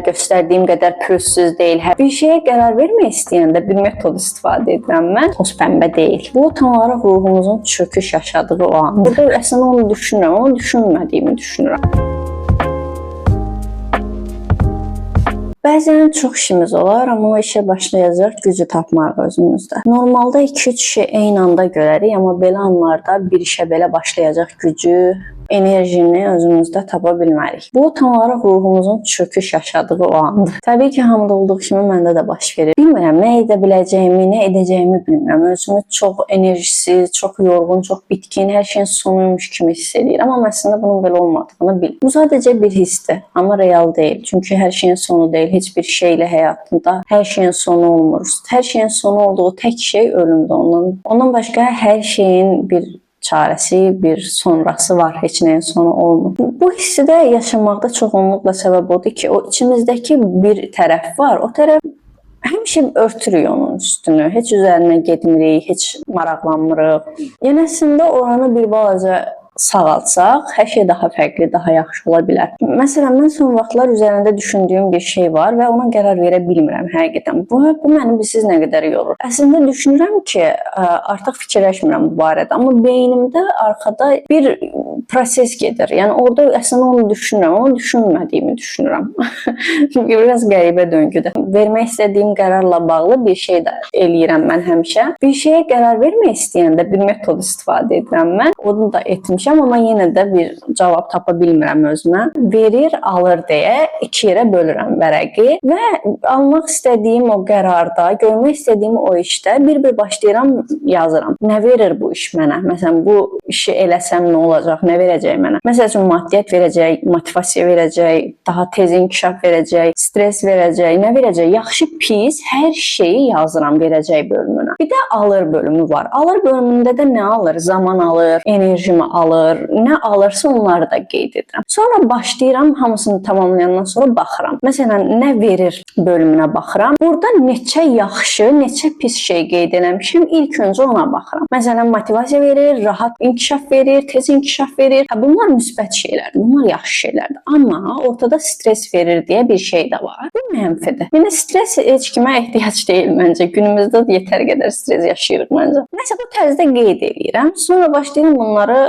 göstərdiyim qədər pürüzsüz deyil. Bir şeyə qərar vermək istəyəndə bir metod istifadə edirəm mən. Toz pəmbə deyil. Bu tam olaraq ruhumuzun çöküş yaşadığı o an. Burada əslində onu düşünürəm, amma düşünmədiyimi düşünürəm. Bəzən çox işimiz olar, amma o işə başlayacaq gücü tapmaq özümüzdə. Normalda 2-3 işi eyni anda görərik, amma belə anlarda bir işə belə başlayacaq gücü, enerjini özümüzdə tapa bilmərik. Bu tam olaraq ruhumuzun çöküş yaşadığı o andır. Təbii ki, hamıda olduğu kimi məndə də baş verir. Bilmirəm, nə edə biləcəyimi, nə edəcəyimi bilmirəm. Özümü çox enerjisiz, çox yorğun, çox bitkin, hər şeyin sonuymuş kimi hiss edirəm. Amma əslində bunun belə olmadığını bil. Bu sadəcə bir hissdir, amma real deyil. Çünki hər şeyin sonu deyil. Heç bir şeylə həyatında hər şeyin sonu olmur. Hər şeyin sonu olduğu tək şey ölümdür. Ondan başqa hər şeyin bir çarəsi, bir sonrası var, heç nəyin sonu olmur. Bu hissi də yaşamaqda çoxunluqla səbəb odur ki, o içimizdəki bir tərəf var, o tərəf həmişə örtürük onun üstünü, heç üzərinə getmirik, heç maraqlanmırıq. Yəni əslində oranı bir balaca sağaltsaq, hər şey daha fərqli, daha yaxşı ola bilər. Məsələn, mən son vaxtlar üzərində düşündüyüm bir şey var və ona qərar verə bilmirəm həqiqətən. Bu məni bilsiz nə qədər yorur. Əslində düşünürəm ki, artıq fikirləşmirəm bu barədə, amma beynimdə arxada bir proses gedir. Yəni orada əslində onu düşünürəm, amma düşünmədiyimi düşünürəm. Biraz qəribə döngüdür. Vermək istədiyim qərarla bağlı bir şey də eləyirəm mən həmişə. Bir şeyə qərar vermək istəyəndə bir metod istifadə edirəm mən. Onu da etmişəm. Amma yenə də bir cavab tapa bilmirəm özümə. Verir, alır deyə 2 yerə bölürəm vərəqi və almaq istədiyim o qərarda, görmək istədiyim o işdə bir-bir başlayıram, yazıram. Nə verir bu iş mənə? Məsələn, bu işi eləsəm nə olacaq? Nə verəcək mənə? Məsəl üçün maddiyyat verəcək, motivasiya verəcək, daha tez inkişaf verəcək, stres verəcək, nə verəcək? Yaxşı, pis, hər şeyi yazıram verəcək bölümünə. Bir də alır bölümü var. Alır bölümündə də nə alır? Zaman alır, enerjimi alır. Nə alırsa onları da qeyd edirəm. Sonra başlayıram, hamısını tamamlayandan sonra baxıram. Məsələn, nə verir bölümünə baxıram. Burada neçə yaxşı, neçə pis şey qeyd etmişəm. İlk öncə ona baxıram. Məsələn, motivasiya verir, rahat inkişaf verir, tez inkişaf verir. Bunlar müsbət şeylərdir, bunlar yaxşı şeylərdir. Amma ortada stres verir deyə bir şey də var. Bu mənfidir. Yəni stres heç kimə ehtiyac deyil məncə. Günümüzdə yetər qədər stres yaşayırıq məncə. Nəsə bu tərzdə qeyd edirəm. Sonra başlayıram bunları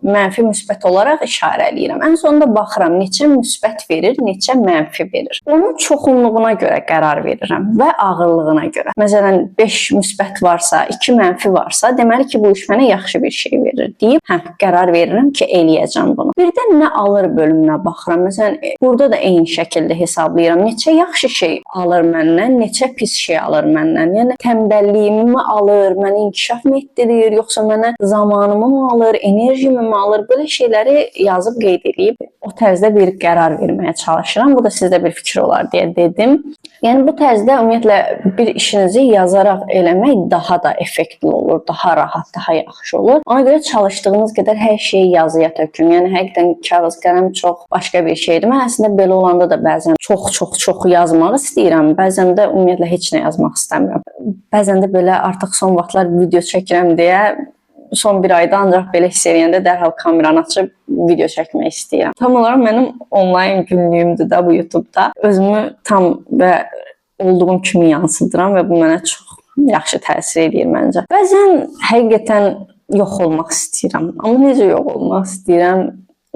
mənfi müsbət olaraq işarə eləyirəm. Ən sonunda baxıram neçə müsbət verir, neçə mənfi verir. Onun çoxunluğuna görə qərar verirəm və ağırlığına görə. Məsələn, 5 müsbət varsa, 2 mənfi varsa, deməli ki, bu iş mənə yaxşı bir şey verir deyib, qərar verirəm ki, eləyəcəm bunu. Bir də nə alır bölümünə baxıram. Məsələn, burada da eyni şəkildə hesablayıram. Neçə yaxşı şey alır məndən, neçə pis şey alır məndən. Yəni tənbəlliyimi alır, məni inkişaf mı etdirir, yoxsa mənə zamanımı mı alır, enerjimi mi alır, belə şeyləri yazıb qeyd edib o tərzdə bir qərar verməyə çalışıram. Bu da sizdə bir fikir olar deyə dedim. Yəni bu tərzdə ümumiyyətlə bir işinizi yazaraq eləmək daha da effektli olur, daha rahat, daha yaxşı olur. Ona görə çalışdığınız qədər hər şeyi yazıya tökün. Yəni həqiqətən kağız qələm çox başqa bir şeydir. Mən əslində belə olanda da bəzən çox yazmaq istəyirəm. Bəzən də ümumiyyətlə heç nə yazmaq istəmirəm. Bəzən də belə artıq son vaxtlar video çəkirəm deyə son bir ayda ancaq belə hiss edəndə dərhal kameranı açıb video çəkmək istəyirəm. Tam olaraq mənim onlayn günlüyümdür da bu YouTube-da. Özümü tam və olduğum kimi yansıdıram və bu mənə çox yaxşı təsir edir məncə. Bəzən həqiqətən yox olmaq istəyirəm. Amma necə yox olmaq istəyirəm?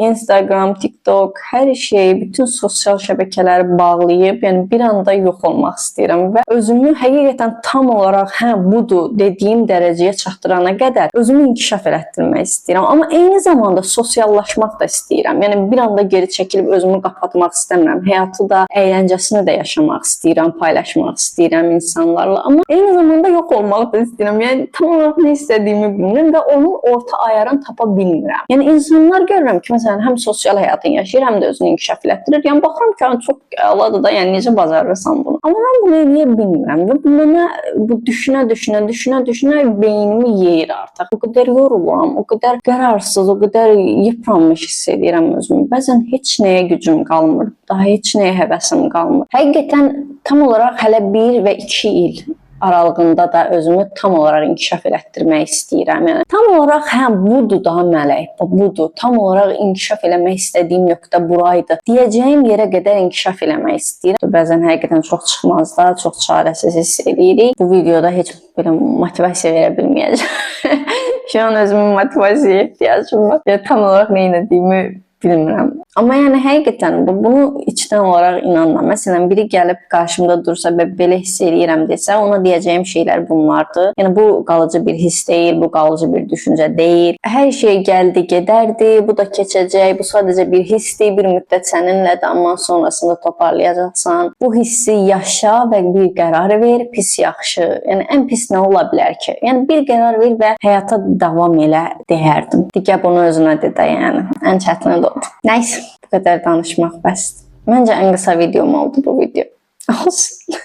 Instagram, TikTok, hər şeyi, bütün sosial şəbəkələri bağlayıb, yəni bir anda yox olmaq istəyirəm və özümü həqiqətən tam olaraq budur dediyim dərəcəyə çatdırana qədər özümü inkişaf elətdirmək istəyirəm. Amma eyni zamanda sosiallaşmaq da istəyirəm. Yəni bir anda geri çəkilib özümü qapatmaq istəmirəm. Həyatı da, əyləncəsini də yaşamaq istəyirəm, paylaşmaq istəyirəm insanlarla. Amma eyni zamanda yox olmaq da istəyirəm. Yəni tam olaraq nə istədiyimi bilmirəm və onun orta ayarını tapa bilmirəm. Yəni insanlar görürəm ki, məsələn, həm sosial həyatını yaşayır, həm də özünü inkişaf elətdirir. Yəni baxıram ki, çox əladır da, yəni necə bacarırsan bunu. Amma mən bunu eləyə bilmirəm və bu mənə düşünə beynimi yeyir artıq. O qədər yoruluram, o qədər qərarsız, o qədər yıpranmış hiss edirəm özümü. Bəzən heç nəyə gücüm qalmır, daha heç nəyə həvəsim qalmır. Həqiqətən tam olaraq hələ 1 və 2 il aralığında da özümü tam olaraq inkişaf elətdirmək istəyirəm. Yəni tam olaraq budur da mələk, budur. Tam olaraq inkişaf eləmək istədiyim nöqtə buraydı. Deyəcəyim yerə qədər inkişaf eləmək istəyirəm. Bəzən həqiqətən çox çıxmaz da, çox çarəsiz hiss edirik. Bu videoda heç belə motivasiya verə bilməyəcəm. Şu an özümün motivasiyaya ehtiyacım var. Ya tam olaraq nə edəcəyimi bilmirəm. Amma yəni həqiqətən bunu içdən olaraq inanıram. Məsələn, biri gəlib qarşımda dursa və belə hiss eləyirəm desə, ona deyəcəyim şeylər bunlardır. Yəni bu qalıcı bir hiss deyil, bu qalıcı bir düşüncə deyil. Hər şey gəldi, gedərdi, bu da keçəcək. Bu sadəcə bir hissdir, bir müddət səninlədir, amma sonrasında toparlayacaqsan. Bu hissi yaşa və bir qərar ver, pis yaxşı. Yəni ən pis nə ola bilər ki? Yəni bir qərar ver və həyata davam elə deyərdim. Digər bunu özünə de də, yəni ən çətini də odur. Nəysə. Bu qədər danışmaq bəsdir. Məncə ən qısa videom oldu bu video. Olsun.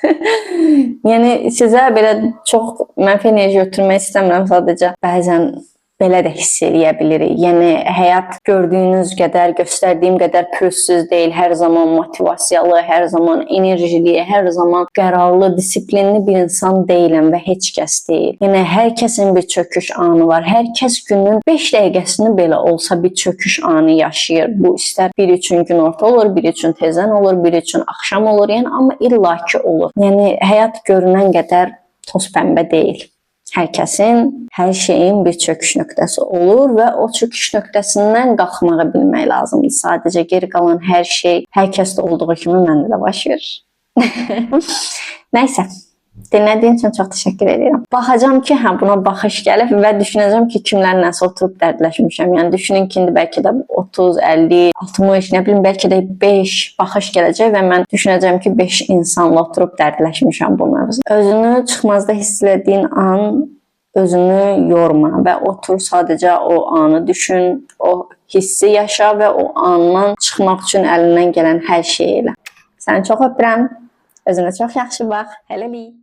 Yəni sizə belə çox mənfi enerji ötürmək istəmirəm, sadəcə bəzən belə də hiss eləyə bilirik. Yəni həyat gördüyünüz qədər, göstərdiyim qədər pürüzsüz deyil. Hər zaman motivasiyalı, hər zaman enerjili, hər zaman qərarlı, disiplinli bir insan deyiləm və heç kəs deyil. Yəni hər kəsin bir çöküş anı var. Hər kəs günün 5 dəqiqəsini belə olsa bir çöküş anı yaşayır. Bu istər biri üçün günorta olur, biri üçün tezən olur, biri üçün axşam olur. Yəni amma illaki olur. Yəni həyat görünən qədər toz pəmbə deyil. Hər kəsin, hər şeyin bir çöküş nöqtəsi olur və o çöküş nöqtəsindən qalxmağı bilmək lazımdır. Sadəcə geri qalan hər şey, hər kəsdə olduğu kimi məndə də baş verir. Nəysə, dinlədiyin üçün çox təşəkkür edirəm. Baxacağam ki, buna baxış gəlib və düşünəcəm ki, kimlərlə oturub dərdləşmişəm. Yəni düşünün ki, indi bəlkə də 30, 50, 60, nə bilim, bəlkə də 5 baxış gələcək və mən düşünəcəm ki, 5 insanla oturub dərdləşmişəm bu mövzuda. Özünü çıxmazda hiss etdiyin an özünü yorma və otur sadəcə o anı düşün, o hissi yaşa və o andan çıxmaq üçün əlindən gələn hər şeyi elə. Səni çox öpürəm. Özünə çox yaxşı bax. Hələlik.